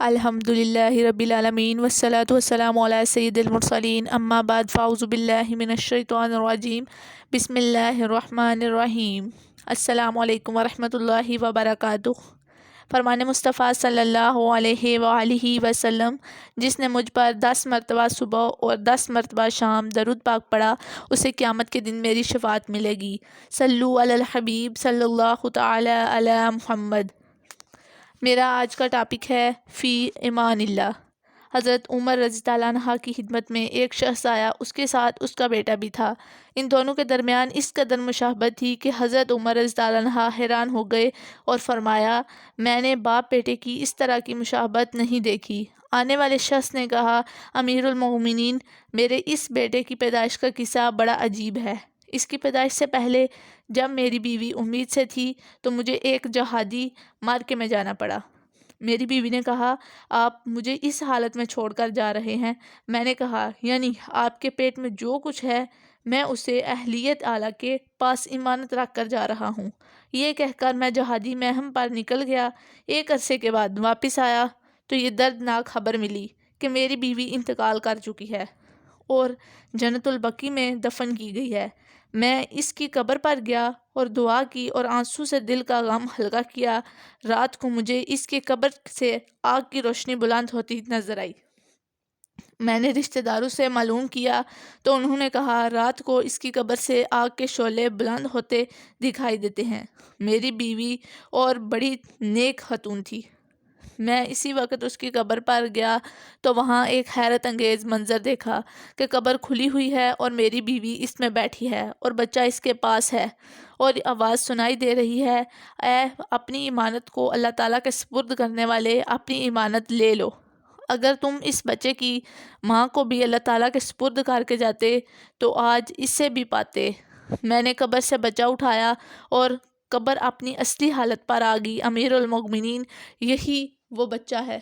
الحمدللہ رب العالمین والصلاة والسلام علی سید المرسلین اما بعد فاعوذ باللہ من الشیطان الرجیم بسم اللہ الرحمن الرحیم۔ السلام علیکم ورحمۃ اللہ وبرکاتہ۔ فرمان مصطفیٰ صلی اللہ علیہ وآلہ وسلم، جس نے مجھ پر 10 مرتبہ صبح اور 10 مرتبہ شام درود پاک پڑھا، اسے قیامت کے دن میری شفاعت ملے گی۔ صلو علی الحبیب صلی اللہ تعالی علی محمد۔ میرا آج کا ٹاپک ہے فی امان اللہ۔ حضرت عمر رضی اللہ عنہ کی خدمت میں ایک شخص آیا، اس کے ساتھ اس کا بیٹا بھی تھا۔ ان دونوں کے درمیان اس قدر مشابہت تھی کہ حضرت عمر رضی اللہ عنہ حیران ہو گئے اور فرمایا، میں نے باپ بیٹے کی اس طرح کی مشابہت نہیں دیکھی۔ آنے والے شخص نے کہا، امیر المومنین، میرے اس بیٹے کی پیدائش کا قصہ بڑا عجیب ہے۔ اس کی پیدائش سے پہلے جب میری بیوی امید سے تھی تو مجھے ایک جہادی مارکے میں جانا پڑا۔ میری بیوی نے کہا، آپ مجھے اس حالت میں چھوڑ کر جا رہے ہیں؟ میں نے کہا، یعنی آپ کے پیٹ میں جو کچھ ہے میں اسے اہلیت اعلیٰ کے پاس امانت رکھ کر جا رہا ہوں۔ یہ کہہ کر میں جہادی مہم پر نکل گیا۔ ایک عرصے کے بعد واپس آیا تو یہ دردناک خبر ملی کہ میری بیوی انتقال کر چکی ہے اور جنت البقیع میں دفن کی گئی ہے۔ میں اس کی قبر پر گیا اور دعا کی اور آنسو سے دل کا غم ہلکا کیا۔ رات کو مجھے اس کی قبر سے آگ کی روشنی بلند ہوتی نظر آئی۔ میں نے رشتہ داروں سے معلوم کیا تو انہوں نے کہا، رات کو اس کی قبر سے آگ کے شعلے بلند ہوتے دکھائی دیتے ہیں۔ میری بیوی اور بڑی نیک خاتون تھی۔ میں اسی وقت اس کی قبر پر گیا تو وہاں ایک حیرت انگیز منظر دیکھا کہ قبر کھلی ہوئی ہے اور میری بیوی اس میں بیٹھی ہے اور بچہ اس کے پاس ہے، اور آواز سنائی دے رہی ہے، اے اپنی امانت کو اللہ تعالیٰ کے سپرد کرنے والے، اپنی امانت لے لو۔ اگر تم اس بچے کی ماں کو بھی اللہ تعالیٰ کے سپرد کر کے جاتے تو آج اس سے بھی پاتے۔ میں نے قبر سے بچہ اٹھایا اور قبر اپنی اصلی حالت پر آ گئی۔ امیر المومنین، یہی وہ بچہ ہے۔